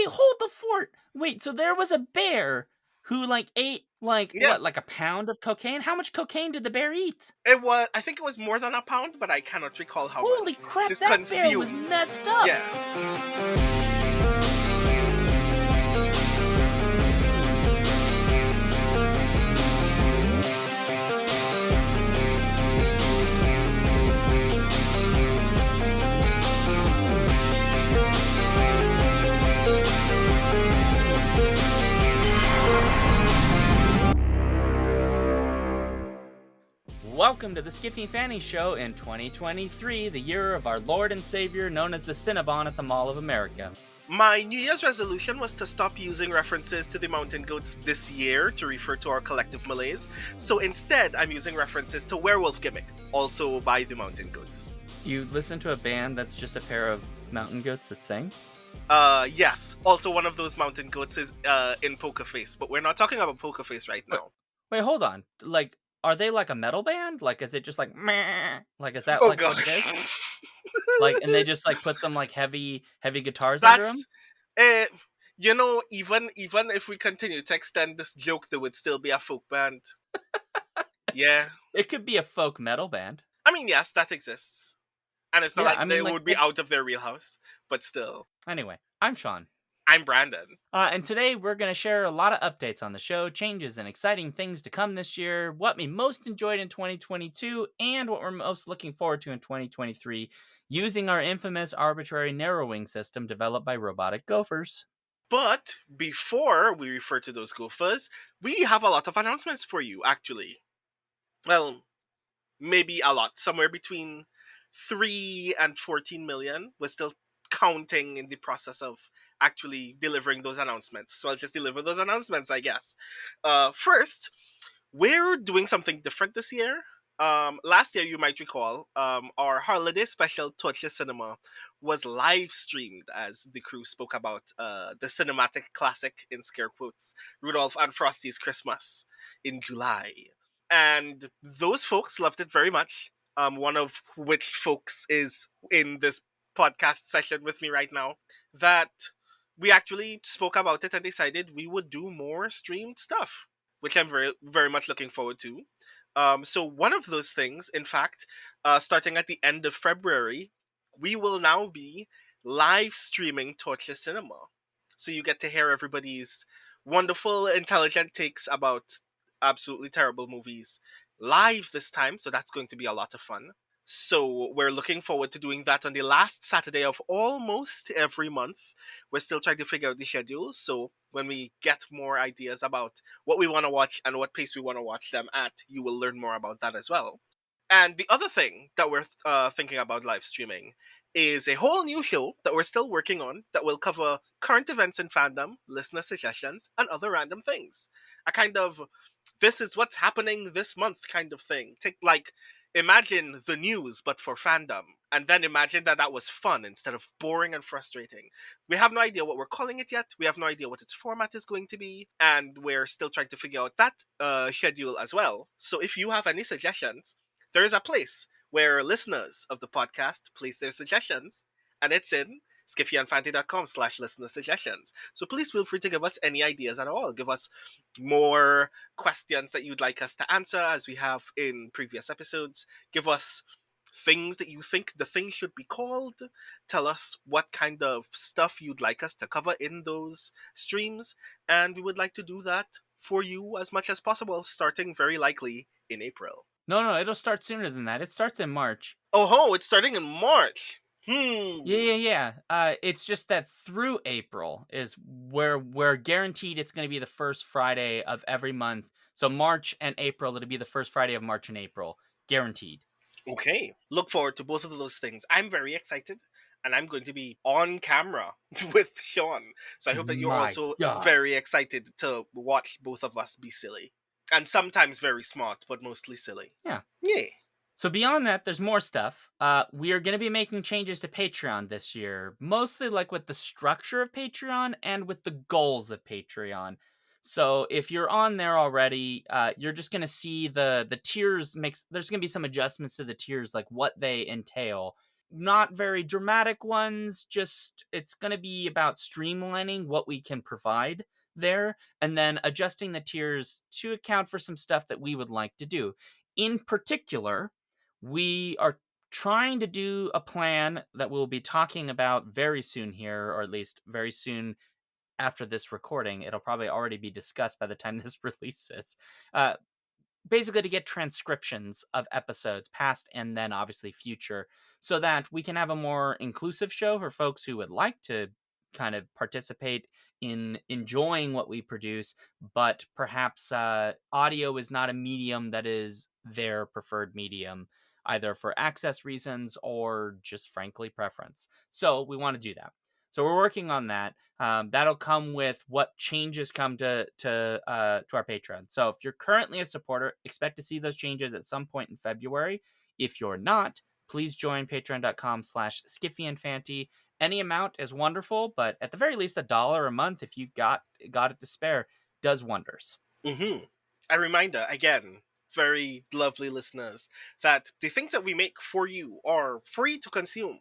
Wait, hold the fort. Wait, so there was a bear who ate Yeah, like a pound of cocaine? How much cocaine did the bear eat? I think it was more than a pound, but I cannot recall how Holy much. crap, Just that bear was consumed. messed up. Yeah. Welcome to the Skippy Fanny Show in 2023, the year of our Lord and Savior known as the Cinnabon at the Mall of America. My New Year's resolution was to stop using references to the mountain goats this year to refer to our collective malaise. So instead, I'm using references to Werewolf Gimmick, also by the Mountain Goats. You listen to a band that's just a pair of mountain goats that sing? Yes. Also, one of those mountain goats is in Poker Face, but we're not talking about Poker Face right Wait, now. wait, hold on. Are they like a metal band? Is it just like meh? Is that Oh like god. what it is? And they just put some heavy guitars under them? That's even if we continue to extend this joke, there would still be a folk band. Yeah. It could be a folk metal band. I mean, yes, that exists. And it's not Yeah, like I they mean, would be out of their wheelhouse, but still. anyway, I'm Sean. I'm Brandon. And today we're going to share a lot of updates on the show, changes and exciting things to come this year, what we most enjoyed in 2022, and what we're most looking forward to in 2023, using our infamous arbitrary narrowing system developed by Robotic Gophers. But before we refer to those gophers, we have a lot of announcements for you, actually. Well, maybe a lot. Somewhere between 3 and 14 million. We're still counting in the process of actually delivering those announcements. So I'll just deliver those announcements, I guess. First, we're doing something different this year. Last year, you might recall, our holiday special Torches Cinema was live streamed as the crew spoke about the cinematic classic, in scare quotes, Rudolph and Frosty's Christmas in July. And those folks loved it very much. One of which folks is in this podcast session with me right now. That we actually spoke about it and decided we would do more streamed stuff, which I'm very, very much looking forward to. So one of those things, in fact, starting at the end of February, we will now be live streaming Torches Cinema. So you get to hear everybody's wonderful, intelligent takes about absolutely terrible movies live this time. So that's going to be a lot of fun. So we're looking forward to doing that on the last Saturday of almost every month. We're still trying to figure out the schedule. So when we get more ideas about what we want to watch and what pace we want to watch them at, you will learn more about that as well. And the other thing that we're thinking about live streaming is a whole new show that we're still working on that will cover current events in fandom, listener suggestions, and other random things. A kind of this is what's happening this month kind of thing. Imagine the news but for fandom, and then imagine that was fun instead of boring and frustrating. We have no idea what we're calling it yet. We have no idea what its format is going to be, and we're still trying to figure out that schedule as well. So if you have any suggestions, there is a place where listeners of the podcast place their suggestions, and it's in skiffyandfanty.com/listener suggestions. So please feel free to give us any ideas at all. Give us more questions that you'd like us to answer, as we have in previous episodes. Give us things that you think the thing should be called. Tell us what kind of stuff you'd like us to cover in those streams, and we would like to do that for you as much as possible, starting very likely in April. No, it'll start sooner than that. It starts in March. Oh ho, it's starting in March. Yeah. It's just that through April is where we're guaranteed it's going to be the first Friday of every month. So March and April, it'll be the first Friday of March and April. Guaranteed. Okay. Look forward to both of those things. I'm very excited, and I'm going to be on camera with Sean. So I hope that you're My also God. very excited to watch both of us be silly. And sometimes very smart, but mostly silly. Yeah. Yay. So beyond that, there's more stuff. We are going to be making changes to Patreon this year, mostly with the structure of Patreon and with the goals of Patreon. So if you're on there already, you're just going to see the tiers there's going to be some adjustments to the tiers, like what they entail. not very dramatic ones. Just it's going to be about streamlining what we can provide there and then adjusting the tiers to account for some stuff that we would like to do. In particular, we are trying to do a plan that we'll be talking about very soon here, or at least very soon after this recording. It'll probably already be discussed by the time this releases. Uh, Basically to get transcriptions of episodes past and then obviously future, so that we can have a more inclusive show for folks who would like to kind of participate in enjoying what we produce, but perhaps audio is not a medium that is their preferred medium, either for access reasons or just frankly preference. So we want to do that, so we're working on that. That'll come with what changes come to our Patreon. So if you're currently a supporter, expect to see those changes at some point in February. If you're not, please join patreon.com/skiffyandfanty. Any amount is wonderful, but at the very least, $1 a month, if you've got it to spare, does wonders. Mm-hmm. A reminder, again, very lovely listeners, that the things that we make for you are free to consume,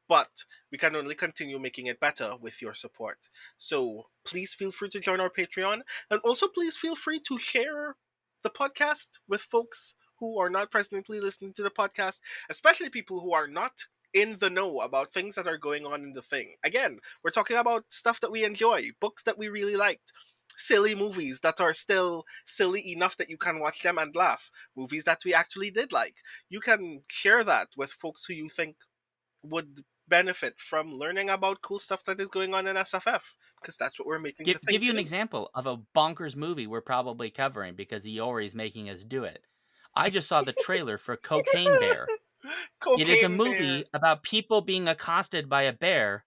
but we can only continue making it better with your support. So please feel free to join our Patreon, and also please feel free to share the podcast with folks who are not presently listening to the podcast, especially people who are not in the know about things that are going on in the thing. Again, we're talking about stuff that we enjoy, books that we really liked, silly movies that are still silly enough that you can watch them and laugh, movies that we actually did like. You can share that with folks who you think would benefit from learning about cool stuff that is going on in SFF, because that's what we're making the thing Give you to an do. example of a bonkers movie we're probably covering because Iori's making us do it. I just saw the trailer for Cocaine Bear. It is a Cocaine Bear. movie about people being accosted by a bear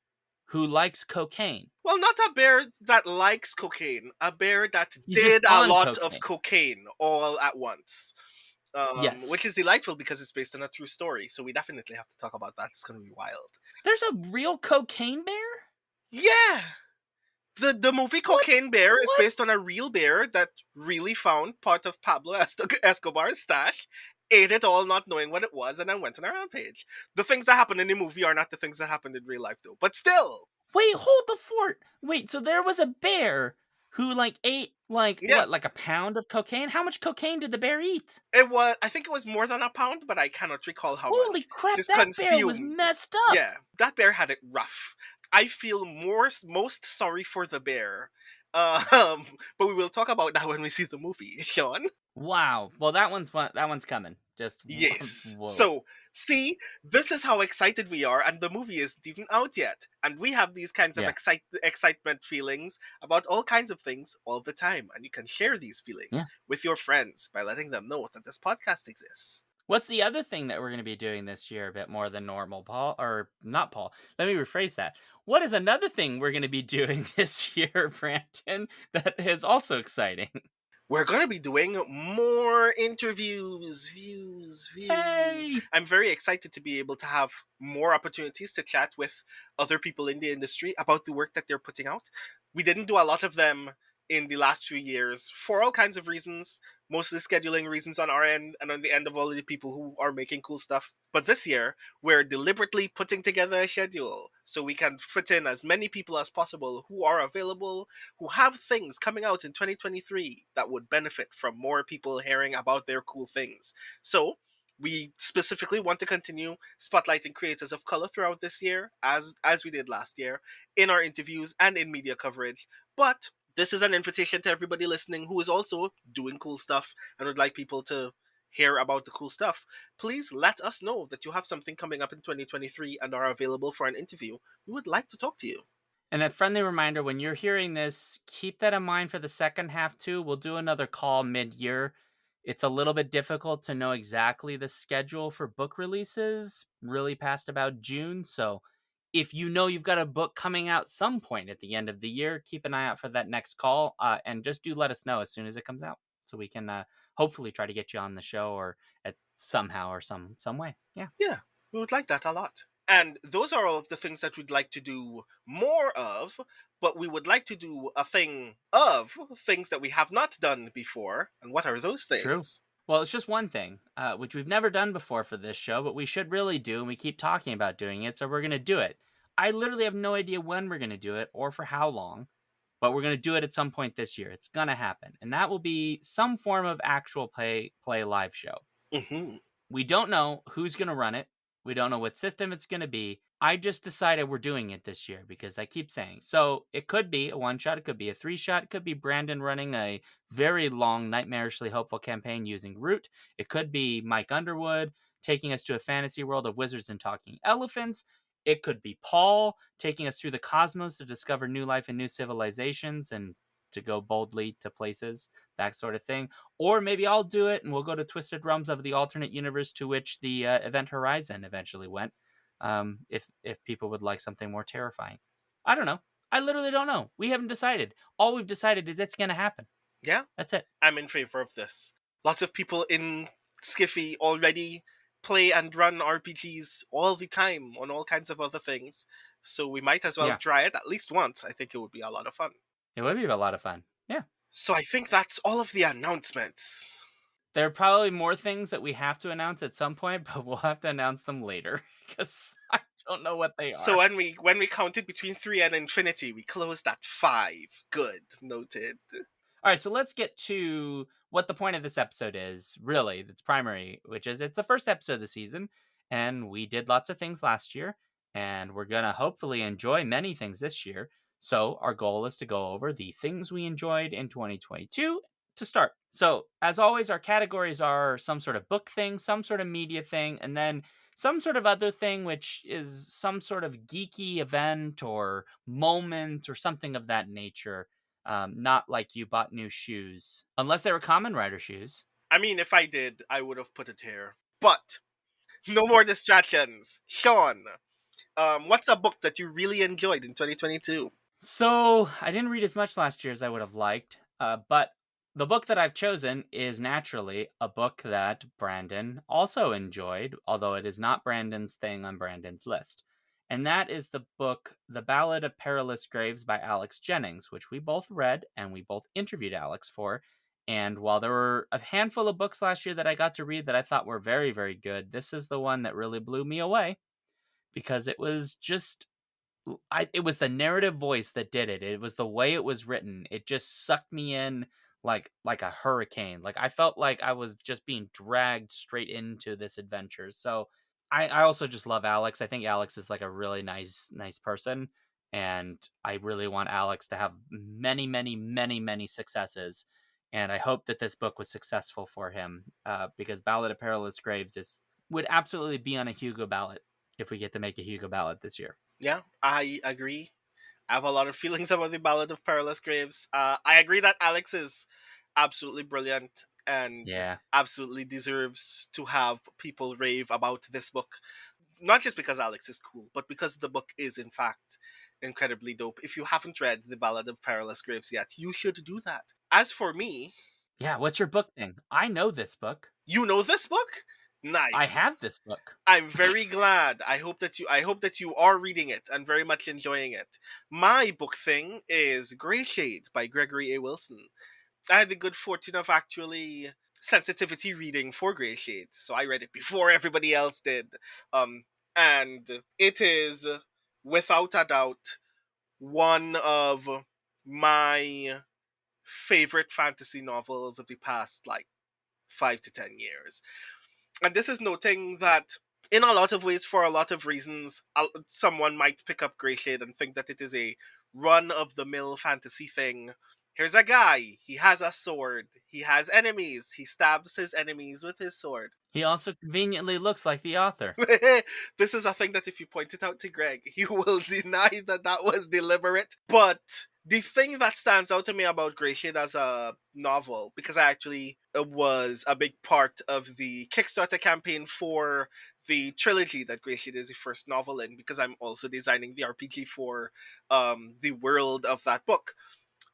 who likes cocaine. Well, not a bear that likes cocaine, a bear that He's just did a on lot of cocaine. cocaine all at once. Which Yes. is delightful because it's based on a true story, so we definitely have to talk about that. It's going to be wild. There's a real cocaine bear? Yeah! The movie What? Cocaine Bear is What? based on a real bear that really found part of Pablo Escobar's stash, ate it all not knowing what it was, and then went on a rampage. The things that happen in the movie are not the things that happened in real life, though. But still, Wait, hold the fort. Wait, so there was a bear who ate yeah, like a pound of cocaine? How much cocaine did the bear eat? it was. I think it was more than a pound, but I cannot recall how Holy much. crap, Just that bear was consumed. messed up. Yeah, that bear had it rough. I feel most sorry for the bear. Um, but we will talk about that when we see the movie, Sean. Wow. Well, that one's coming. Just Yes. whoa. So, see, this is how excited we are, and the movie isn't even out yet. And we have these kinds of Yeah. excitement feelings about all kinds of things all the time. And you can share these feelings Yeah. with your friends by letting them know that this podcast exists. What's the other thing that we're going to be doing this year a bit more than normal, Paul? Or not Paul. Let me rephrase that. What is another thing we're going to be doing this year, Brandon, that is also exciting? We're going to be doing more interviews, views. Hey! I'm very excited to be able to have more opportunities to chat with other people in the industry about the work that they're putting out. We didn't do a lot of them in the last few years for all kinds of reasons, mostly scheduling reasons on our end and on the end of all of the people who are making cool stuff. But this year, we're deliberately putting together a schedule so we can fit in as many people as possible who are available, who have things coming out in 2023 that would benefit from more people hearing about their cool things. So, we specifically want to continue spotlighting creators of color throughout this year, as we did last year, in our interviews and in media coverage. But this is an invitation to everybody listening who is also doing cool stuff and would like people to hear about the cool stuff. Please let us know that you have something coming up in 2023 and are available for an interview. We would like to talk to you. And a friendly reminder, when you're hearing this, keep that in mind for the second half too. We'll do another call mid-year. It's a little bit difficult to know exactly the schedule for book releases, really past about June. So if you know you've got a book coming out some point at the end of the year, keep an eye out for that next call. And just do let us know as soon as it comes out, so we can hopefully try to get you on the show or at somehow or some way. Yeah. Yeah, we would like that a lot. And those are all of the things that we'd like to do more of, but we would like to do a thing of things that we have not done before. And what are those True. things? Well, it's just one thing, which we've never done before for this show, but we should really do, and we keep talking about doing it, so we're going to do it. I literally have no idea when we're going to do it or for how long, but we're going to do it at some point this year. It's going to happen, and that will be some form of actual play live show. Hmm. We don't know who's going to run it. We don't know what system it's going to be. I just decided we're doing it this year because I keep saying. So it could be a one shot, it could be a three shot, it could be Brandon running a very long, nightmarishly hopeful campaign using Root. It could be Mike Underwood taking us to a fantasy world of wizards and talking elephants. It could be Paul taking us through the cosmos to discover new life and new civilizations and to go boldly to places, that sort of thing. Or maybe I'll do it and we'll go to Twisted Realms of the alternate universe to which the Event Horizon eventually went. If people would like something more terrifying, I don't know. I literally don't know. We haven't decided. All we've decided is it's going to happen. Yeah, That's it. I'm in favor of this. Lots of people in Skiffy already play and run RPGs all the time on all kinds of other things. So we might as well Yeah, try it at least once. I think it would be a lot of fun. it would be a lot of fun. Yeah. So I think that's all of the announcements. There are probably more things that we have to announce at some point, but we'll have to announce them later because I don't know what they So are. when we counted between 3 and infinity, we closed at 5. Good. Noted. All right, so let's get to what the point of this episode is, really, that's primary, which is it's the first episode of the season, and we did lots of things last year, and we're going to hopefully enjoy many things this year. So, our goal is to go over the things we enjoyed in 2022 to start. So, as always, our categories are some sort of book thing, some sort of media thing, and then some sort of other thing, which is some sort of geeky event or moment or something of that nature. Not like you bought new shoes, unless they were Common Rider shoes. I mean, if I did, I would have put it here. But no more distractions. Sean, what's a book that you really enjoyed in 2022? So I didn't read as much last year as I would have liked, but the book that I've chosen is naturally a book that Brandon also enjoyed, although it is not Brandon's thing on Brandon's list. And that is the book The Ballad of Perilous Graves by Alex Jennings, which we both read and we both interviewed Alex for. And while there were a handful of books last year that I got to read that I thought were very, very good, this is the one that really blew me away because it was just it was the narrative voice that did it. It was the way it was written. It just sucked me in like a hurricane. Like I felt like I was just being dragged straight into this adventure. So I also just love Alex. I think Alex is like a really nice person. And I really want Alex to have many, many, many, many successes. And I hope that this book was successful for him because Ballad of Perilous Graves would absolutely be on a Hugo ballot if we get to make a Hugo ballot this year. Yeah, I agree. I have a lot of feelings about the Ballad of Perilous Graves. I agree that Alex is absolutely brilliant and Yeah. absolutely deserves to have people rave about this book. Not just because Alex is cool, but because the book is, in fact, incredibly dope. If you haven't read The Ballad of Perilous Graves yet, you should do that. As for me, Yeah, what's your book thing? I know this book. you know this book? I Nice. have this book. I'm very glad. I hope that you are reading it and very much enjoying it. My book thing is Grey Shade by Gregory A. Wilson. I had the good fortune of actually sensitivity reading for Grey Shade, so I read it before everybody else did. Um, and it is without a doubt one of my favorite fantasy novels of the past like 5 to 10 years. And this is noting that in a lot of ways, for a lot of reasons, someone might pick up Grey Shade and think that it is a run of the mill fantasy thing. Here's a guy, he has a sword, he has enemies, he stabs his enemies with his sword. He also conveniently looks like the author. This is a thing that if you point it out to Greg, he will deny that that was deliberate. But the thing that stands out to me about Grey Shade as a novel, because I actually was a big part of the Kickstarter campaign for the trilogy that Grey Shade is the first novel in, because I'm also designing the RPG for the world of that book,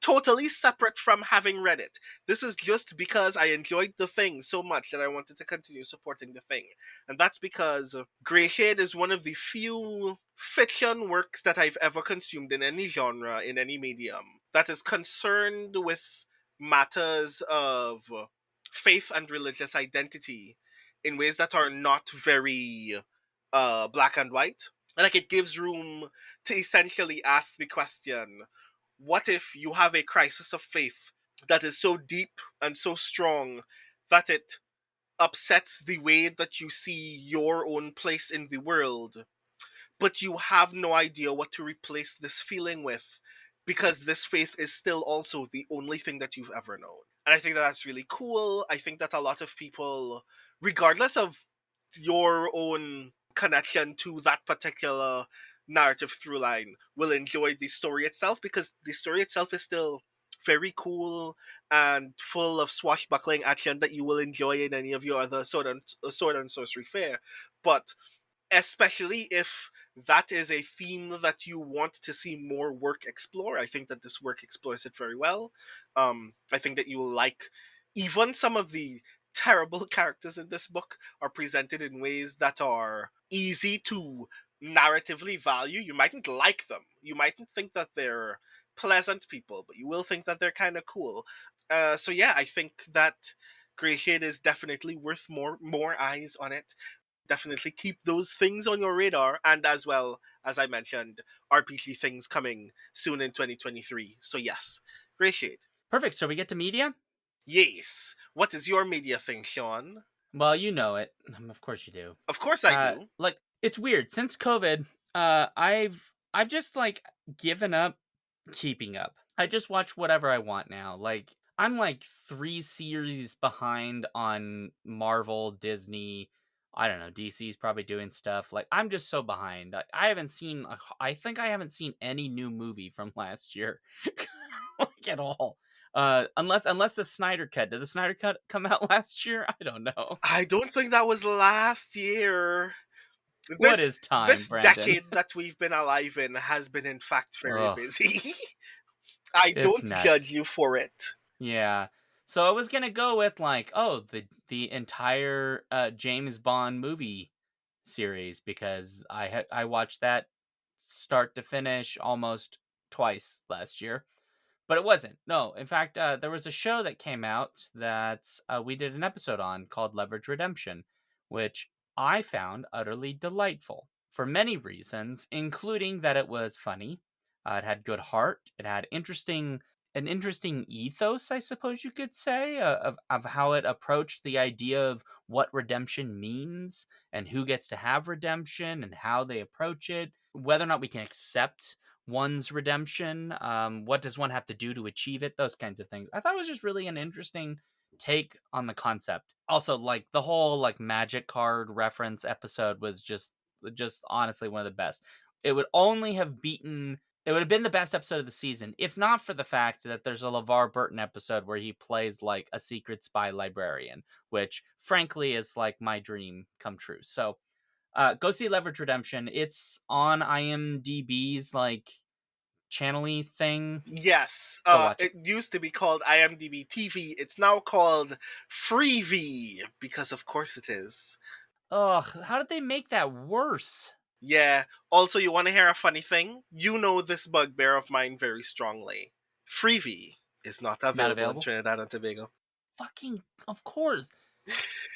totally separate from having read it. This is just because I enjoyed the thing so much that I wanted to continue supporting the thing. And that's because Grey Shade is one of the few fiction works that I've ever consumed in any genre, in any medium, that is concerned with matters of faith and religious identity in ways that are not very black and white. Like, it gives room to essentially ask the question, what if you have a crisis of faith that is so deep and so strong that it upsets the way that you see your own place in the world, but you have no idea what to replace this feeling with, because this faith is still also the only thing that you've ever known. And I think that that's really cool. I think that a lot of people, regardless of your own connection to that particular narrative through line, will enjoy the story itself, because the story itself is still very cool and full of swashbuckling action that you will enjoy in any of your other sword and sorcery fare. But especially if that is a theme that you want to see more work explore, I think that this work explores it very well. I think that you will like even some of the terrible characters in this book are presented in ways that are easy to narratively value. You mightn't like them, you mightn't think that they're pleasant people, but you will think that they're kind of cool. So yeah, I think that Grey Shade is definitely worth more eyes on it. Definitely keep those things on your radar, and as well, as I mentioned, RPG things coming soon in 2023. So yes, Grey Shade. Perfect. So we get to media. Yes. What is your media thing, Sean? Well, you know it. Of course you do. Of course I do. Like, it's weird since COVID. I've just like given up keeping up. I just watch whatever I want now. Like, I'm like 3 series behind on Marvel, Disney. I don't know. DC's probably doing stuff. Like, I'm just so behind. I haven't seen. I think I haven't seen any new movie from last year, like at all. Unless the Snyder Cut. Did the Snyder Cut come out last year? I don't know. I don't think that was last year. What This is time, this Brandon? decade that we've been alive in has been, in fact, very Ugh, busy. I it's don't judge nuts. you for it. Yeah. So I was gonna go with like, oh, the entire James Bond movie series, because I watched that start to finish almost twice last year, but it wasn't. No, in fact, there was a show that came out that we did an episode on called Leverage Redemption, which I found utterly delightful for many reasons, including that it was funny, it had good heart, it had an interesting ethos, I suppose you could say, of how it approached the idea of what redemption means and who gets to have redemption and how they approach it, whether or not we can accept one's redemption, what does one have to do to achieve it, those kinds of things. I thought it was just really an interesting take on the concept. Also, like, the whole like magic card reference episode was just honestly one of the best. It would only have beaten it would have been the best episode of the season if not for the fact that there's a LeVar Burton episode where he plays like a secret spy librarian, which frankly is like my dream come true. So go see Leverage Redemption. It's on IMDb's like channel-y thing. Yes, Go watch it. it used to be called IMDb TV. It's now called Freevee, because of course it is. Ugh, how did they make that worse? Yeah. Also, you want to hear a funny thing? You know this bugbear of mine very strongly. Freevee is not Not available in available? Trinidad and Tobago. Fucking, of course.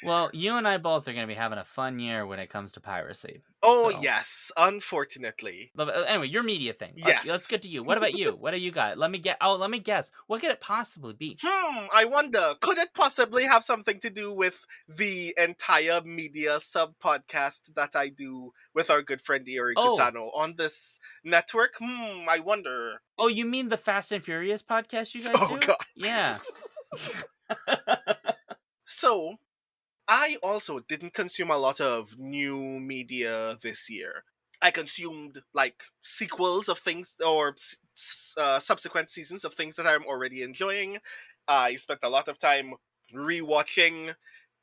Well, you and I both are going to be having a fun year when it comes to piracy. Oh, So, yes, unfortunately. anyway, your media thing. Let's Yes. get to you. What about you? What do you got? Let me get. Oh, let me guess. What could it possibly be? I wonder, could it possibly have something to do with the entire media sub podcast that I do with our good friend Eric Oh, Cusano on this network? I wonder. oh, you mean the Fast and Furious podcast you guys Oh, do? God. Yeah. So, I also didn't consume a lot of new media this year. I consumed like sequels of things or subsequent seasons of things that I'm already enjoying. I spent a lot of time rewatching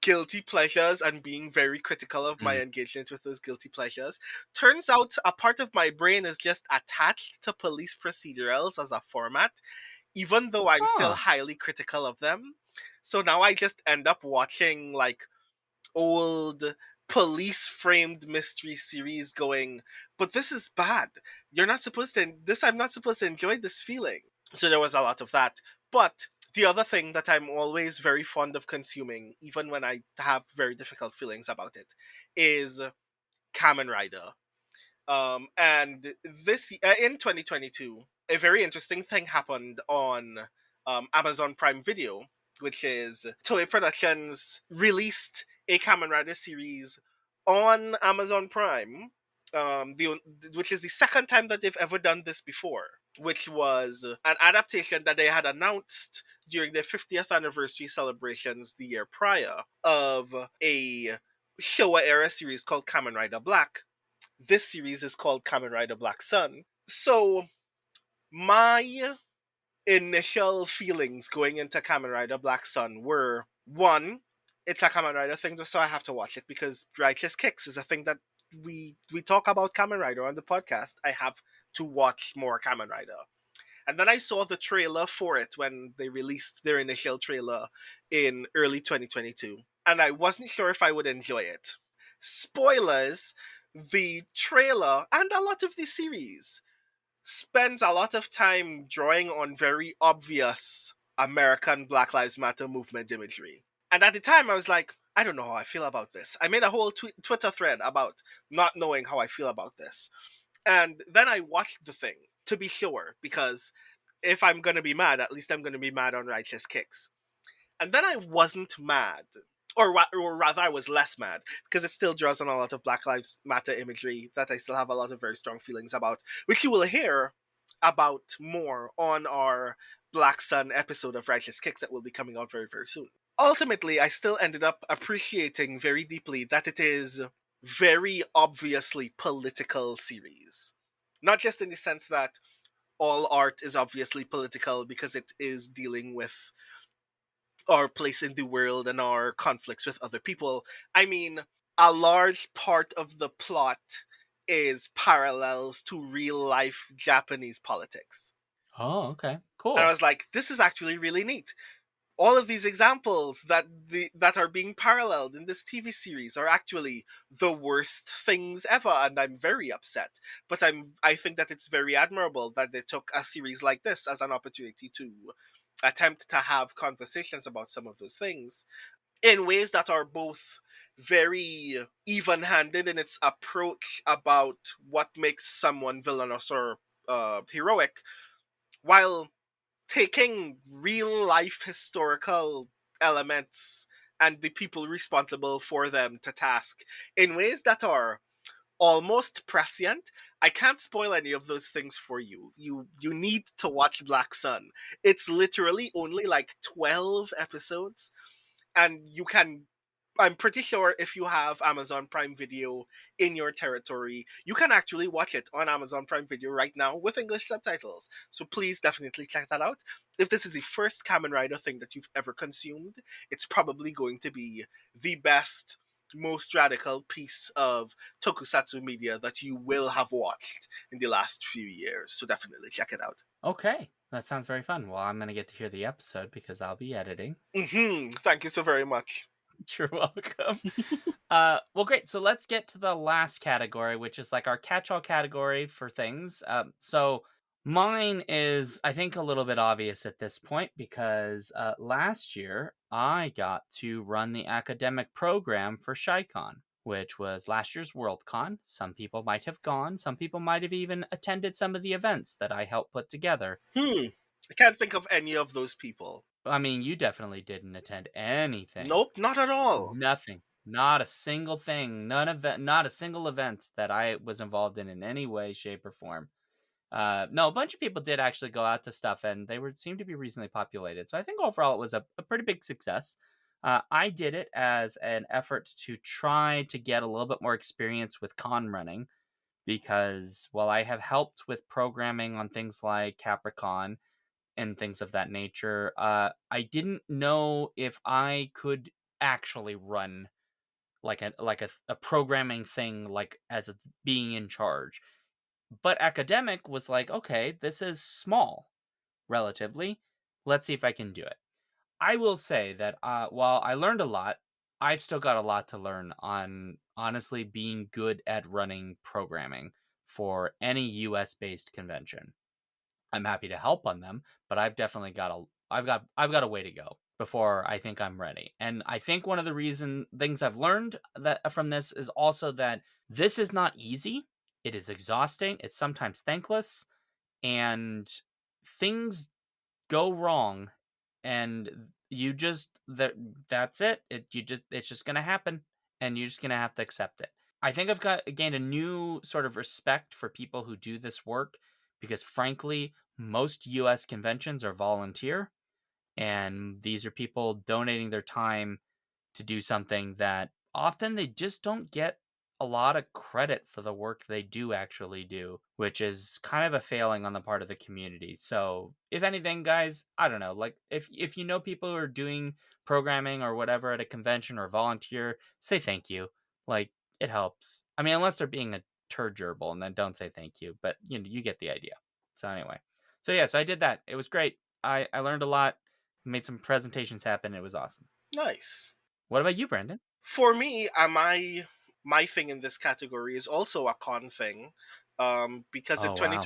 guilty pleasures and being very critical of my Mm. engagement with those guilty pleasures. Turns out a part of my brain is just attached to police procedurals as a format, even though I'm still Huh. highly critical of them. So now I just end up watching like old police framed mystery series going, but this is bad. I'm not supposed to enjoy this feeling. So there was a lot of that. But The other thing that I'm always very fond of consuming, even when I have very difficult feelings about it, is Kamen Rider. And this in 2022, a very interesting thing happened on Amazon Prime Video, which is Toei Productions released a Kamen Rider series on Amazon Prime, which is the second time that they've ever done this before. Which was an adaptation that they had announced during their 50th anniversary celebrations the year prior of a Showa era series called Kamen Rider Black. This series is called Kamen Rider Black Sun. So, my initial feelings going into Kamen Rider Black Sun were one, it's a Kamen Rider thing, so I have to watch it because Righteous Kicks is a thing that we talk about Kamen Rider on the podcast. I have to watch more Kamen Rider. And then I saw the trailer for it when they released their initial trailer in early 2022. And I wasn't sure if I would enjoy it. Spoilers, the trailer and a lot of the series spends a lot of time drawing on very obvious American Black Lives Matter movement imagery. And at the time, I was like, I don't know how I feel about this. I made a whole Twitter thread about not knowing how I feel about this. And then I watched the thing to be sure, because if I'm going to be mad, at least I'm going to be mad on Righteous Kicks. And then I wasn't mad. Or rather, I was less mad because it still draws on a lot of Black Lives Matter imagery that I still have a lot of very strong feelings about, which you will hear about more on our Black Sun episode of Righteous Kicks that will be coming out very, very soon. Ultimately, I still ended up appreciating very deeply that it is very obviously political series. Not just in the sense that all art is obviously political because it is dealing with our place in the world and our conflicts with other people. I mean, a large part of the plot is parallels to real life Japanese politics. Oh, okay. And I Cool. was like, this is actually really neat. All of these examples that are being paralleled in this TV series are actually the worst things ever, and I'm very upset. But I think that it's very admirable that they took a series like this as an opportunity to attempt to have conversations about some of those things in ways that are both very even-handed in its approach about what makes someone villainous or heroic, while taking real life historical elements and the people responsible for them to task in ways that are almost prescient. I can't spoil any of those things for you. You need to watch Black Sun. It's literally only like 12 episodes, and you can, I'm pretty sure if you have Amazon Prime Video in your territory, you can actually watch it on Amazon Prime Video right now with English subtitles. So please definitely check that out. If this is the first Kamen Rider thing that you've ever consumed, it's probably going to be the best, most radical piece of tokusatsu media that you will have watched in the last few years. So definitely check it out. Okay. That sounds very fun. Well, I'm going to get to hear the episode because I'll be editing. Thank you so very much. You're welcome. Well, great. So let's get to the last category, which is like our catch-all category for things. So mine is, I think, a little bit obvious at this point because last year I got to run the academic program for ShyCon, which was last year's Worldcon. Some people might have gone. Some people might have even attended some of the events that I helped put together. I can't think of any of those people. I mean, you definitely didn't attend anything. Nope, not at all. Nothing. Not a single thing. Not a single event that I was involved in any way, shape, or form. No, a bunch of people did actually go out to stuff, and they were seemed to be reasonably populated. So I think overall it was a pretty big success. I did it as an effort to try to get a little bit more experience with con running, because while I have helped with programming on things like Capricorn and things of that nature, I didn't know if I could actually run like a programming thing, like as a being in charge. But academic was like, okay, this is small relatively. Let's see if I can do it. I will say that while I learned a lot, I've still got a lot to learn on honestly being good at running programming for any US based convention. I'm happy to help on them, but I've got a way to go before I think I'm ready. And I think one of the reason things I've learned that from this is also that this is not easy. It is exhausting. It's sometimes thankless, and things go wrong, and that's it. It's just gonna happen, and you're just gonna have to accept it. I think I've got gained a new sort of respect for people who do this work because frankly, most US conventions are volunteer, and these are people donating their time to do something that often they just don't get a lot of credit for the work they do actually do, which is kind of a failing on the part of the community. So, if anything, guys, I don't know, like if you know people who are doing programming or whatever at a convention or volunteer, say thank you. Like it helps. I mean, unless they're being a turd gerbil, and then don't say thank you. But you get the idea. So anyway, so yeah, so I did that. It was great. I learned a lot, made some presentations happen. It was awesome. Nice. What about you, Brandon? For me, my thing in this category is also a con thing. Because Oh wow.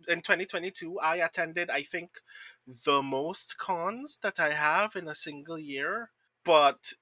in 2022 I attended, I think, the most cons that I have in a single year. But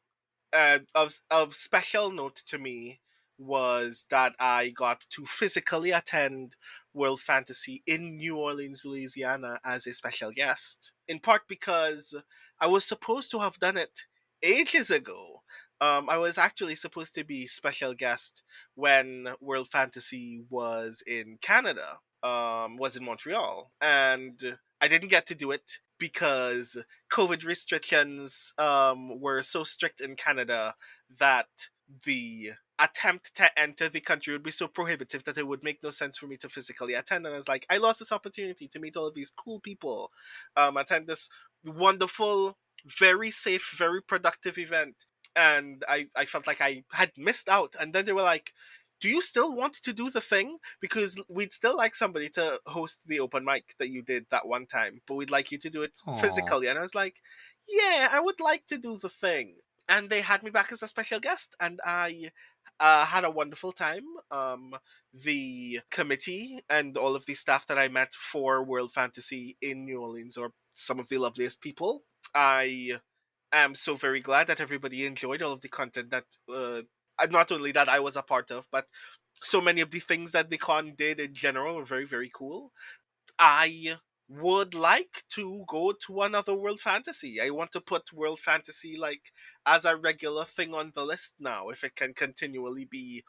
of special note to me was that I got to physically attend World Fantasy in New Orleans, Louisiana as a special guest. In part because I was supposed to have done it ages ago. I was actually supposed to be special guest when World Fantasy was in Canada, was in Montreal, and I didn't get to do it because COVID restrictions were so strict in Canada that the attempt to enter the country would be so prohibitive that it would make no sense for me to physically attend. And I was like, I lost this opportunity to meet all of these cool people, attend this wonderful, very safe, very productive event. And I felt like I had missed out. And then they were like, do you still want to do the thing? Because we'd still like somebody to host the open mic that you did that one time, but we'd like you to do it Oh, physically. And I was like, yeah, I would like to do the thing. And they had me back as a special guest, and I had a wonderful time. The committee and all of the staff that I met for World Fantasy in New Orleans are some of the loveliest people. I am so very glad that everybody enjoyed all of the content that not only that I was a part of, but so many of the things that the con did in general were very, very cool. I would like to go to another World Fantasy. I want to put World Fantasy like as a regular thing on the list now, if it can continually be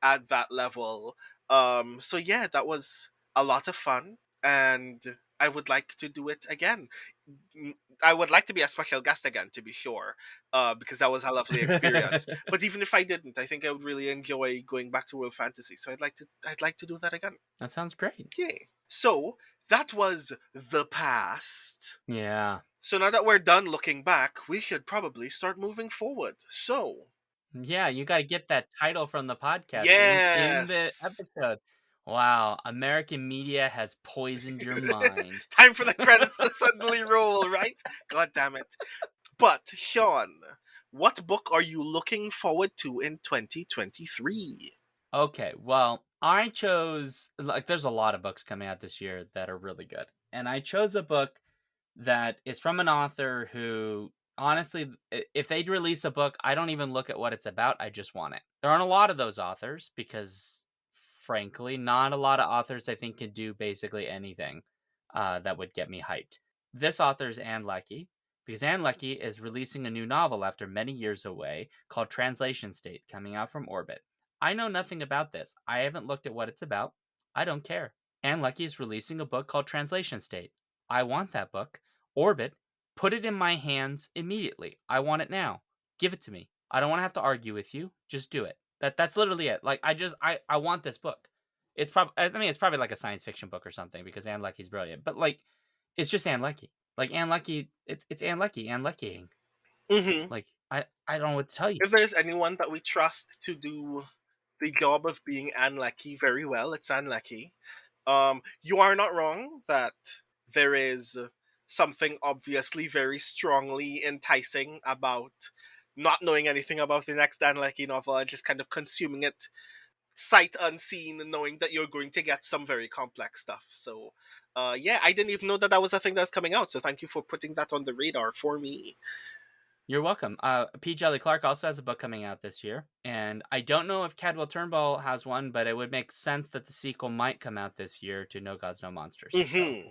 at that level. So yeah, that was a lot of fun, and I would like to do it again. I would like to be a special guest again, to be sure, because that was a lovely experience. that But even if I didn't, I think I would really enjoy going back to World Fantasy. So I'd like to do that again. sounds great. Yay! So that was the past. Yeah. So now that we're done looking back, we should probably start moving forward. So Yeah, you gotta get that title from the podcast in the yes. episode. Wow, American media has poisoned your mind. Time for the credits to suddenly roll, right? God damn it. But, Sean, what book are you looking forward to in 2023? Okay, well, I chose like there's a lot of books coming out this year that are really good. And I chose a book that is from an author who honestly if they'd release a book, I don't even look at what it's about, I just want it. There aren't a lot of those authors because frankly, not a lot of authors I think can do basically anything that would get me hyped. This author is Ann Leckie because Ann Leckie is releasing a new novel after many years away called Translation State coming out from Orbit. I know nothing about this. I haven't looked at what it's about. I don't care. Ann Leckie is releasing a book called Translation State. I want that book. Orbit, put it in my hands immediately. I want it now. Give it to me. I don't want to have to argue with you. Just do it. That's literally it. Like I want this book. It's probably it's probably like a science fiction book or something because Ann Leckie's brilliant. But like it's just Ann Leckie. Like Ann Leckie, it's Ann Leckie, Ann Leckieing. Hmm. Like I don't know what to tell you. If there's anyone that we trust to do the job of being Anne Leckie very well, it's Anne Leckie. You are not wrong that there is something obviously very strongly enticing about not knowing anything about the next Anne Leckie novel and just kind of consuming it sight unseen, knowing that you're going to get some very complex stuff. So, yeah, I didn't even know that that was a thing that's coming out. So thank you for putting that on the radar for me. You're welcome. P. Jelly Clark also has a book coming out this year, and I don't know if Cadwell Turnbull has one, but it would make sense that the sequel might come out this year to No Gods, No Monsters. So, Hmm.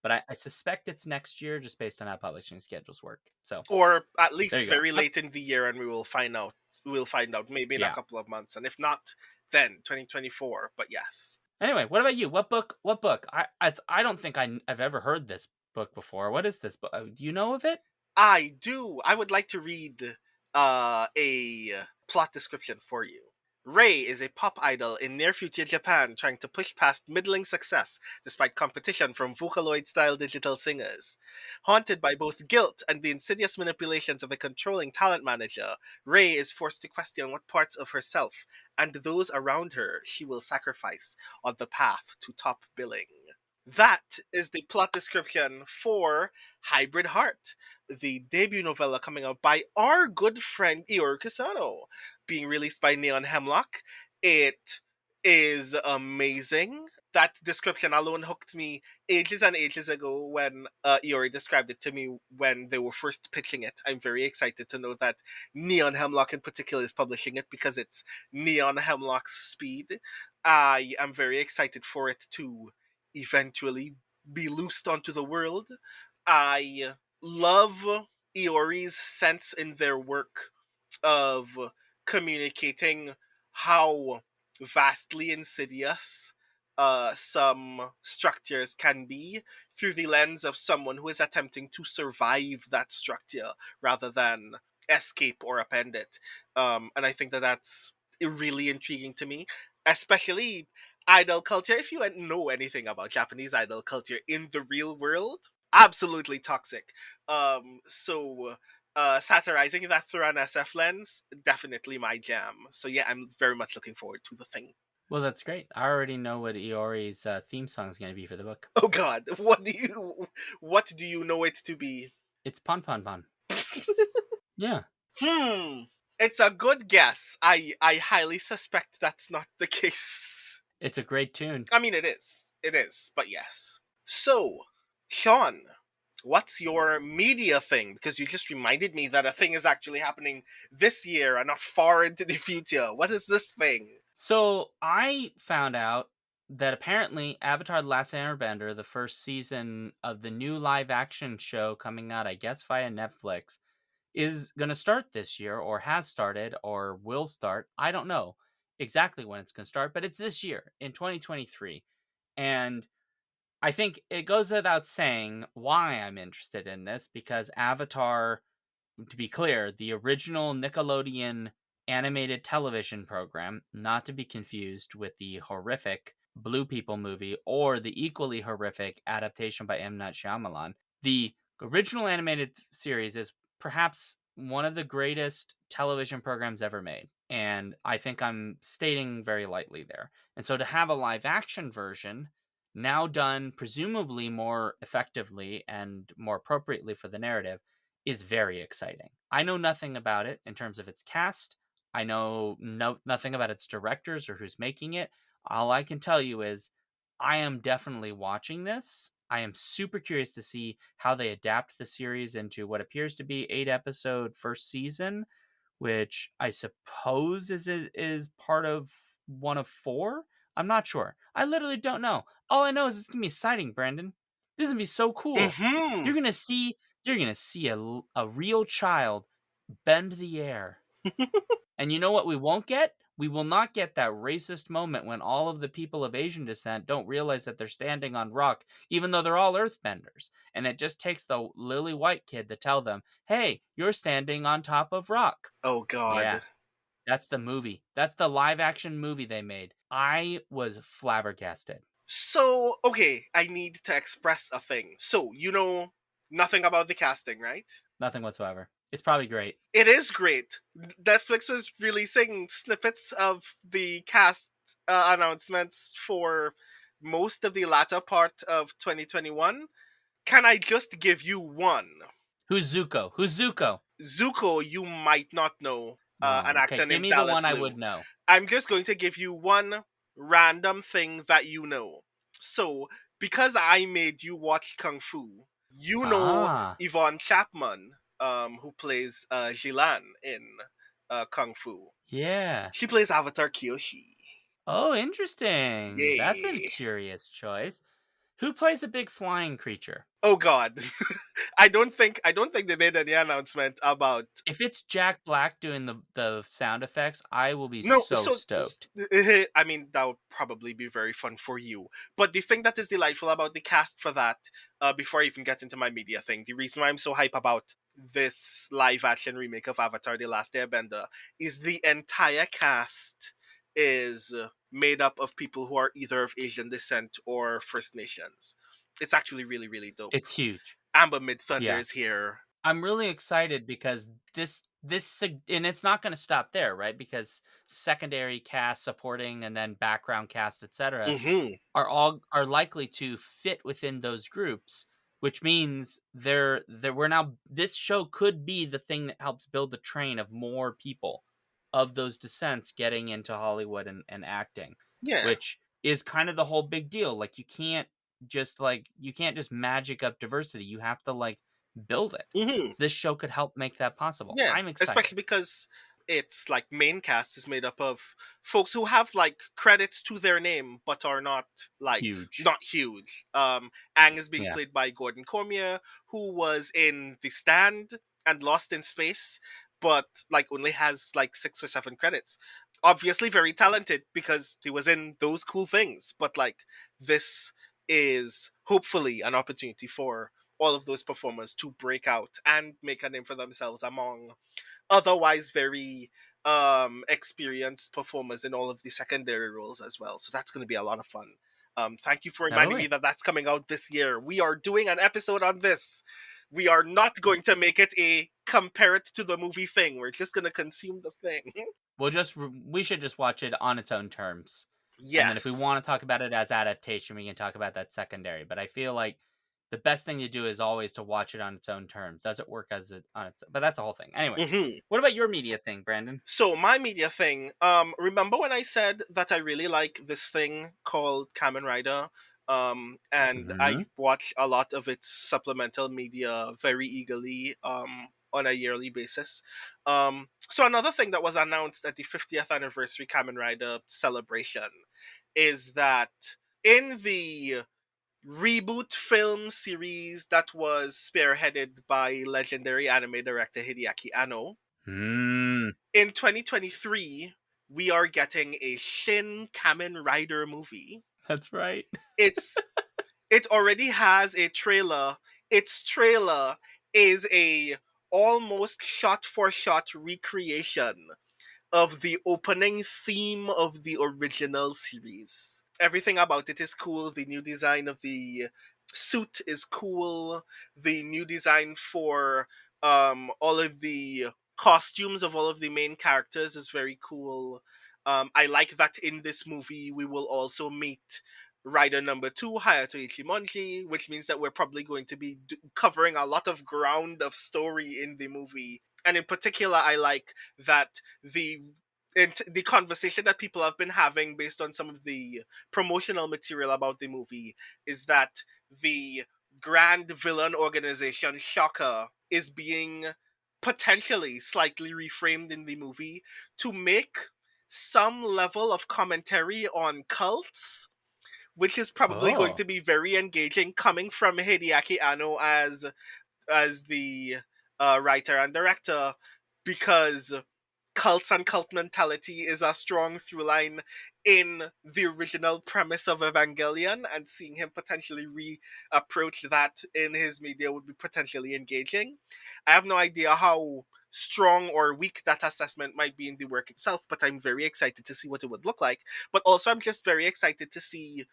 but I suspect it's next year, just based on how publishing schedules work. So Or at there least you go. very late in the year, and we will find out. We'll find out maybe in a Yeah. couple of months, and if not, then 2024. But yes, Anyway, what about you? What book? What book? I don't think I've ever heard this book before. What is this book? Do you know of it? I do. I would like to read a plot description for you. Ray is a pop idol in near future Japan trying to push past middling success despite competition from Vocaloid style digital singers. Haunted by both guilt and the insidious manipulations of a controlling talent manager, Ray is forced to question what parts of herself and those around her she will sacrifice on the path to top billing. That is the plot description for Hybrid Heart, the debut novella coming out by our good friend Ior Kusano, being released by Neon Hemlock. It is amazing. That description alone hooked me ages and ages ago when Iori described it to me when they were first pitching it. I'm very excited to know that Neon Hemlock in particular is publishing it because it's Neon Hemlock's speed. I am very excited for it to eventually be loosed onto the world. I love Iori's sense in their work of communicating how vastly insidious some structures can be through the lens of someone who is attempting to survive that structure rather than escape or upend it. And I think that that's really intriguing to me, especially idol culture. If you know anything about Japanese idol culture in the real world, absolutely toxic. Satirizing that through an SF lens, definitely my jam. So yeah, I'm very much looking forward to the thing. Well, that's great. I already know what Iori's theme song is going to be for the book. Oh God, what do you know it to be? It's Pon Pon Pon. Yeah. Hmm. It's a good guess. I highly suspect that's not the case. It's a great tune. I mean, it is. It is, but yes. So, Sean, what's your media thing? Because you just reminded me that a thing is actually happening this year and not far into the future. What is this thing? So I found out that apparently Avatar: The Last Airbender, the first season of the new live action show coming out, I guess via Netflix, is going to start this year, or has started, or will start. I don't know exactly when it's going to start, but it's this year in 2023. And I think it goes without saying why I'm interested in this, because Avatar, to be clear, the original Nickelodeon animated television program, not to be confused with the horrific Blue People movie or the equally horrific adaptation by M. Night Shyamalan. The original animated series is perhaps one of the greatest television programs ever made. And I think I'm stating very lightly there. And so to have a live action version now done presumably more effectively and more appropriately for the narrative is very exciting. I know nothing about it in terms of its cast. I know nothing about its directors or who's making it. All I can tell you is I am definitely watching this. I am super curious to see how they adapt the series into what appears to be 8-episode first season, which I suppose is part of one of 4. I'm not sure. I literally don't know. All I know is it's gonna be exciting, Brandon. This is gonna be so cool. Mm-hmm. You're gonna see a real child bend the air. And you know what we won't get? We will not get that racist moment when all of the people of Asian descent don't realize that they're standing on rock, even though they're all earthbenders. And it just takes the lily white kid to tell them, hey, you're standing on top of rock. Oh Yeah, God. that's the movie. That's the live action movie they made. I was flabbergasted. So, okay, I need to express a thing. So, you know nothing about the casting, right? Nothing whatsoever. It's probably great. It is great. Netflix was releasing snippets of the cast announcements for most of the latter part of 2021. Can I just give you one? Who's Zuko? Who's Zuko? Zuko, you might not know. an Okay, actor give named me the one Dallas I Liu. would know. I'm just going to give you one random thing that you know. So, because I made you watch Kung Fu, you know Ah, Yvonne Chapman, who plays Jilan in Kung Fu. yeah. She plays Avatar Kyoshi. Oh, interesting. That's a Yay. curious choice. Who plays a big flying creature? Oh god. I don't think they made any announcement about. If it's Jack Black doing the sound effects, I will be No, so stoked. I mean that would probably be very fun for you. But the thing that is delightful about the cast for that, before I even get into my media thing, the reason why I'm so hype about this live action remake of Avatar: The Last Airbender is the entire cast is made up of people who are either of Asian descent or First Nations. It's actually really really dope. It's huge. Amber Mid Thunder Yeah. is here. I'm really excited because and it's not going to stop there, right? Because secondary cast, supporting, and then background cast, etc., Hmm. are likely to fit within those groups, which means we're now this show could be the thing that helps build the train of more people of those descents getting into Hollywood and acting, Yeah. which is kind of the whole big deal. Like you can't just magic up diversity. You have to like build it. Hmm. So this show could help make that possible. Yeah, I'm excited. especially because it's like main cast is made up of folks who have like credits to their name but are not like Huge. not huge. Ang is being Yeah. played by Gordon Cormier, who was in The Stand and Lost in Space, but like only has like 6 or 7 credits. Obviously very talented because he was in those cool things, but like this is hopefully an opportunity for all of those performers to break out and make a name for themselves among otherwise very experienced performers in all of the secondary roles as well. So that's going to be a lot of fun. Thank you for reminding me Totally. that that's coming out this year. We are doing an episode on this. We are not going to make it a compare it to the movie thing. We're just going to consume the thing. We should just watch it on its own terms. And then if we Yes. want to talk about it as adaptation, we can talk about that secondary. But I feel like the best thing to do is always to watch it on its own terms. Does it work as it on its but that's a whole thing. Anyway, Hmm. what about your media thing, Brandon? So my media thing, remember when I said that I really like this thing called Kamen Rider? And Hmm. I watch a lot of its supplemental media very eagerly on a yearly basis. So another thing that was announced at the 50th anniversary Kamen Rider celebration is that in the reboot film series that was spearheaded by legendary anime director Hideaki Anno, Hmm. in 2023, we are getting a Shin Kamen Rider movie. That's right. It's it already has a trailer. Its trailer is a almost shot for shot recreation of the opening theme of the original series. Everything about it is cool. The new design of the suit is cool. The new design for all of the costumes of all of the main characters is very cool. I like that in this movie we will also meet Rider number 2, Hayato Ichimonji, which means that we're probably going to be covering a lot of ground of story in the movie. And in particular, I like that the conversation that people have been having based on some of the promotional material about the movie is that the grand villain organization Shocker is being potentially slightly reframed in the movie to make some level of commentary on cults, which is probably going Oh. to be very engaging coming from Hideaki Anno as the writer and director, because cults and cult mentality is a strong through line in the original premise of Evangelion, and seeing him potentially reapproach that in his media would be potentially engaging. I have no idea how strong or weak that assessment might be in the work itself, but I'm very excited to see what it would look like. But also, I'm just very excited to see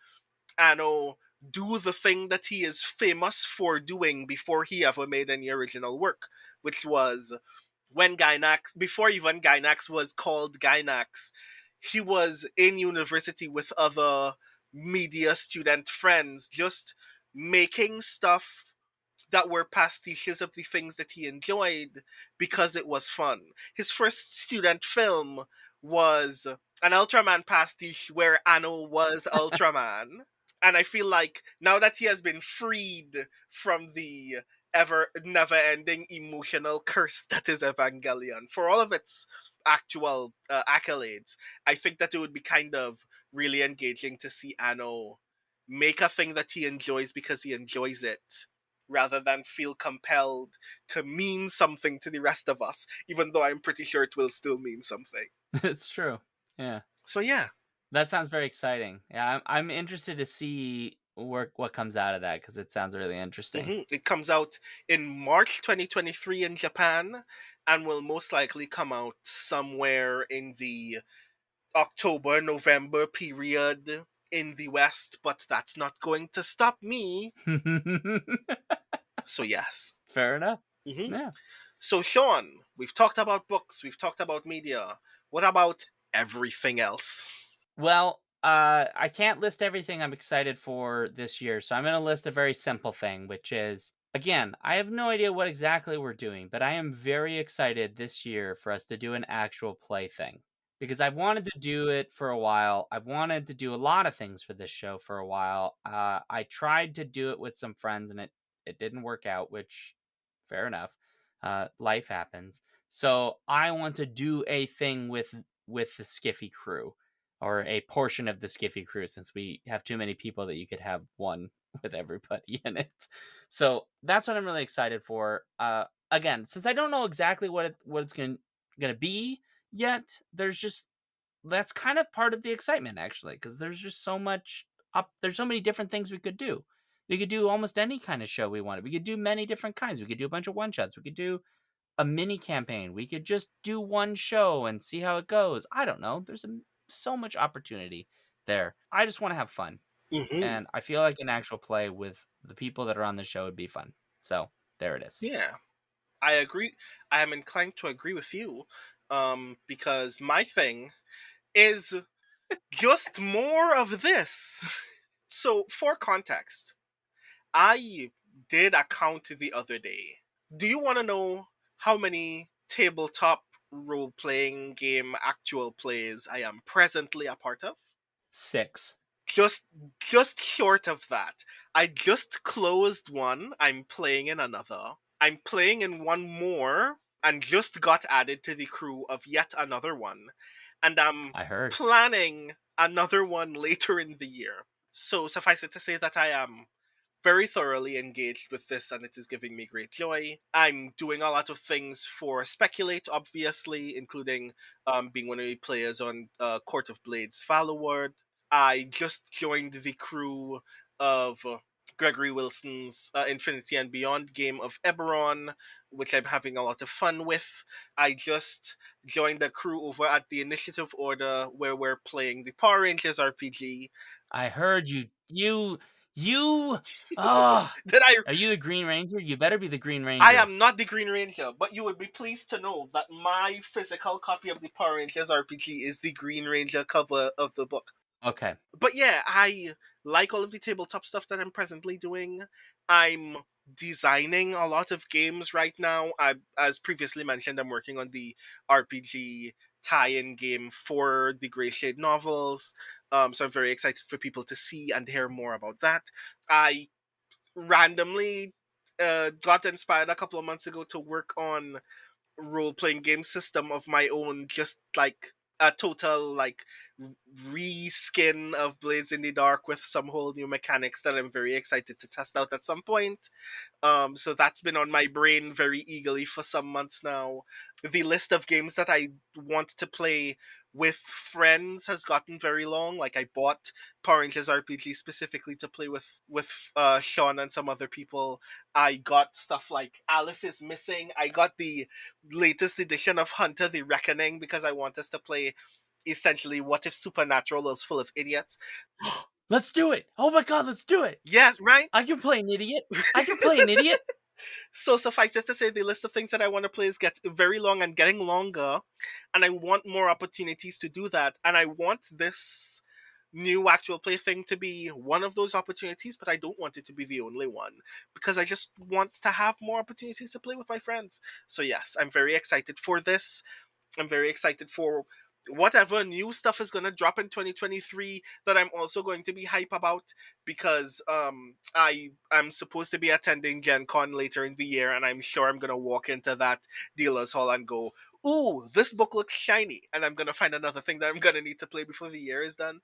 Anno do the thing that he is famous for doing before he ever made any original work, which was when Gainax, before even Gainax was called Gainax, he was in university with other media student friends, just making stuff that were pastiches of the things that he enjoyed because it was fun. His first student film was an Ultraman pastiche where Anno was Ultraman. And I feel like now that he has been freed from the ever never ending emotional curse that is Evangelion, for all of its actual accolades, I think that it would be kind of really engaging to see Anno make a thing that he enjoys because he enjoys it, rather than feel compelled to mean something to the rest of us, even though I'm pretty sure it will still mean something. It's true. Yeah. So yeah. That sounds very exciting. Yeah, I'm interested to see what comes out of that because it sounds really interesting. It comes out in March 2023 in Japan and will most likely come out somewhere in the October November period in the West, but that's not going to stop me. So yes. Fair enough. hmm Yeah. So Sean, we've talked about books, we've talked about media. What about everything else? Well, I can't list everything I'm excited for this year, so I'm going to list a very simple thing, which is again, I have no idea what exactly we're doing, but I am very excited this year for us to do an actual play thing because I've wanted to do it for a while. I've wanted to do a lot of things for this show for a while. I tried to do it with some friends and it didn't work out, which fair enough. Life happens. So I want to do a thing with the Skiffy crew or a portion of the Skiffy crew since we have too many people that you could have one with everybody in it. So that's what I'm really excited for. Again, since I don't know exactly what it's gonna be yet, that's kind of part of the excitement actually, because there's just so much up. There's so many different things we could do. We could do almost any kind of show we wanted. We could do many different kinds. We could do a bunch of one shots. We could do a mini campaign. We could just do one show and see how it goes. I don't know. So much opportunity there. I just want to have fun. hmm And I feel like an actual play with the people that are on the show would be fun. So there it is. Yeah, I agree. I am inclined to agree with you, because my thing is just more of this. So, for context, I did a count the other day. Do you want to know how many tabletop role playing game actual plays I am presently a part of? 6. Just just short of that. I just closed one. I'm playing in another. I'm playing in one more and just got added to the crew of yet another one. And I'm I heard. planning another one later in the year. So suffice it to say that I am very thoroughly engaged with this and it is giving me great joy. I'm doing a lot of things for Speculate, obviously, including being one of the players on Court of Blades Faloward. I just joined the crew of Gregory Wilson's Infinity and Beyond game of Eberron, which I'm having a lot of fun with. I just joined the crew over at the Initiative Order, where we're playing the Power Rangers RPG. I heard you oh, Did I are you the Green Ranger? You better be the Green I Ranger. am not the Green Ranger, but you would be pleased to know that my physical copy of the Power Rangers RPG is the Green Ranger cover of the book. Okay. But yeah, I like all of the tabletop stuff that I'm presently doing. I'm designing a lot of games right now. As previously mentioned, I'm working on the RPG tie-in game for the Grey Shade novels. So I'm very excited for people to see and hear more about that. I randomly got inspired a couple of months ago to work on role playing game system of my own, just like a total like reskin of Blades in the Dark with some whole new mechanics that I'm very excited to test out at some point. So that's been on my brain very eagerly for some months now. The list of games that I want to play with friends has gotten very long. Like I bought Power Rangers RPG specifically to play with Sean and some other people. I got stuff like Alice is Missing. I got the latest edition of Hunter the Reckoning because I want us to play essentially what if Supernatural was full of idiots. Let's do it. Oh my god, let's do it. Yes, right? I can play an idiot. I can play an idiot. So suffice it to say, the list of things that I want to play is get very long and getting longer, and I want more opportunities to do that. And I want this new actual play thing to be one of those opportunities, but I don't want it to be the only one because I just want to have more opportunities to play with my friends. So yes, I'm very excited for this. I'm very excited for whatever new stuff is going to drop in 2023 that I'm also going to be hype about because I am supposed to be attending Gen Con later in the year, and I'm sure I'm going to walk into that dealer's hall and go, ooh, this book looks shiny, and I'm going to find another thing that I'm going to need to play before the year is done.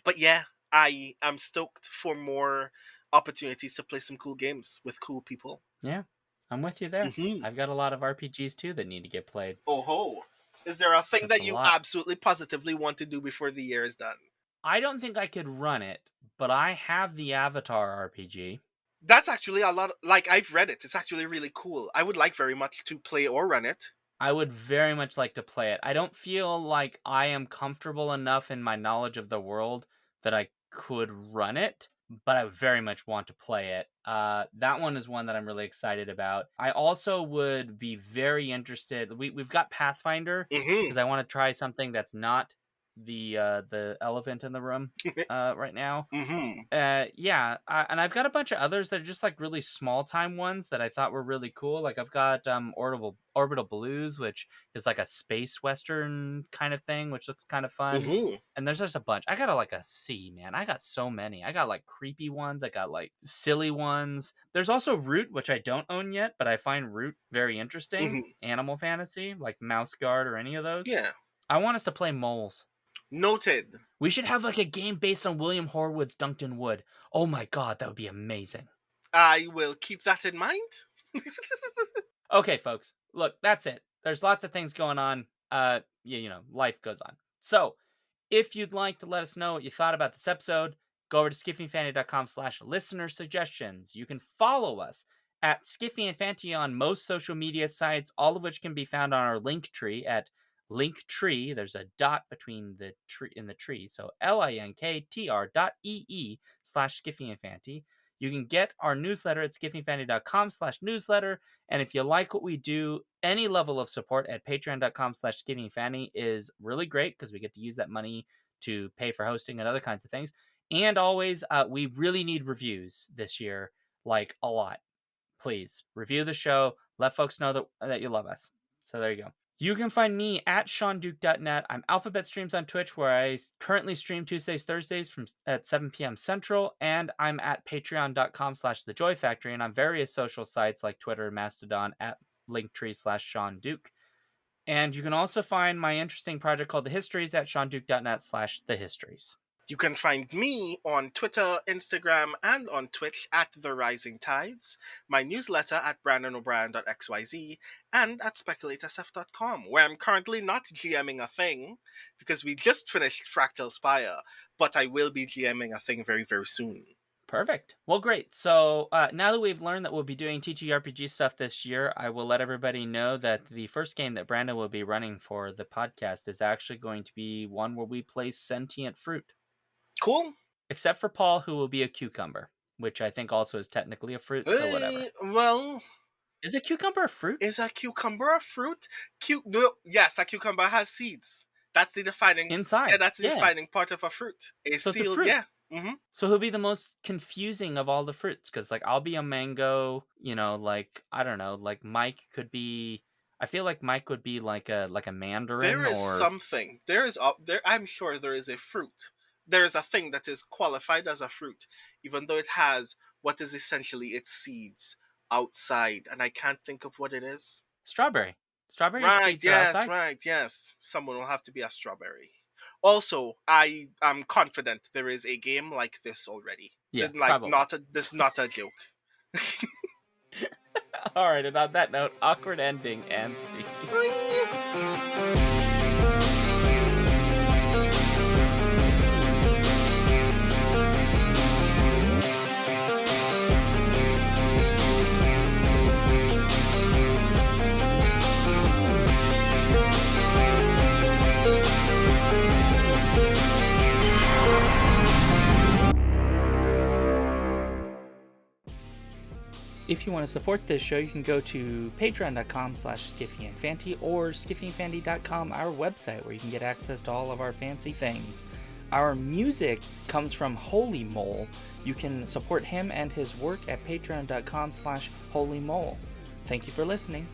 But yeah, I am stoked for more opportunities to play some cool games with cool people. Yeah, I'm with you there. Mm-hmm. I've got a lot of RPGs too that need to get played. Oh ho. Is there a thing That's that a you lot. absolutely positively want to do before the year is done? I don't think I could run it, but I have the Avatar RPG. That's actually a lot. Like, I've read it. It's actually really cool. I would like very much to play or run it. I would very much like to play it. I don't feel like I am comfortable enough in my knowledge of the world that I could run it, but I very much want to play it. That one is one that I'm really excited about. I also would be very interested. We've got Pathfinder Mm-hmm. because I want to try something that's not the elephant in the room right now. Mm-hmm. Yeah, and I've got a bunch of others that are just like really small time ones that I thought were really cool. Like I've got Orbital Blues, which is like a space western kind of thing, which looks kind of fun. Mm-hmm. And there's just a bunch. I got like a sea, man. I got so many. I got like creepy ones. I got like silly ones. There's also Root, which I don't own yet, but I find Root very interesting. Mm-hmm. Animal fantasy, like Mouse Guard or any of those. Yeah. I want us to play moles. Noted. We should have like a game based on William Horwood's Dunkton Wood. Oh my god, that would be amazing. I will keep that in mind. Okay, folks. Look, that's it. There's lots of things going on. You know, life goes on. So, if you'd like to let us know what you thought about this episode, go over to skiffyandfanty.com/listener suggestions. You can follow us at Skiffy and Fanty on most social media sites, all of which can be found on our link tree at Linktree. There's a dot between the tree in the tree, so linktr.ee/skiffyandfanty. You can get our newsletter at skiffyandfanty.com/newsletter. And if you like what we do, any level of support at patreon.com/skiffyandfanty is really great because we get to use that money to pay for hosting and other kinds of things. And always, we really need reviews this year, like a lot. Please review the show. Let folks know that you love us. So there you go. You can find me at SeanDuke.net. I'm Alphabet Streams on Twitch, where I currently stream Tuesdays, Thursdays at 7 p.m. Central, and I'm at patreon.com/thejoyfactory, and on various social sites like Twitter and Mastodon at linktree/SeanDuke. And you can also find my interesting project called The Histories at SeanDuke.net/thehistories. You can find me on Twitter, Instagram, and on Twitch at The Rising Tides, my newsletter at brandonObrien.xyz, and at speculatorsf.com, where I'm currently not GMing a thing, because we just finished Fractal Spire, but I will be GMing a thing very, very soon. Perfect. Well, great. So now that we've learned that we'll be doing TTRPG stuff this year, I will let everybody know that the first game that Brandon will be running for the podcast is actually going to be one where we play sentient fruit. Cool. Except for Paul, who will be a cucumber, which I think also is technically a fruit, so whatever. Well, is a cucumber a fruit? Is a cucumber a fruit? No, yes, a cucumber has seeds. That's the defining inside. Yeah, that's the defining part of a fruit. So sealed, it's a fruit. Yeah. Mm-hmm. So he'll be the most confusing of all the fruits, because like I'll be a mango, you know, like I don't know, like Mike could be. I feel like Mike would be like a mandarin. There is something. There. I'm sure there is a fruit. There is a thing that is qualified as a fruit, even though it has what is essentially its seeds outside, and I can't think of what it is. Strawberry. Strawberry right, seeds yes, are outside? Right, yes. Someone will have to be a strawberry. Also, I am confident there is a game like this already. Yeah, like probably. This is not a joke. All right, and on that note, awkward ending and see. If you want to support this show, you can go to patreon.com/skiffyandfanty or skiffyandfanty.com, our website, where you can get access to all of our fancy things. Our music comes from Holy Mole. You can support him and his work at patreon.com/holymole. Thank you for listening.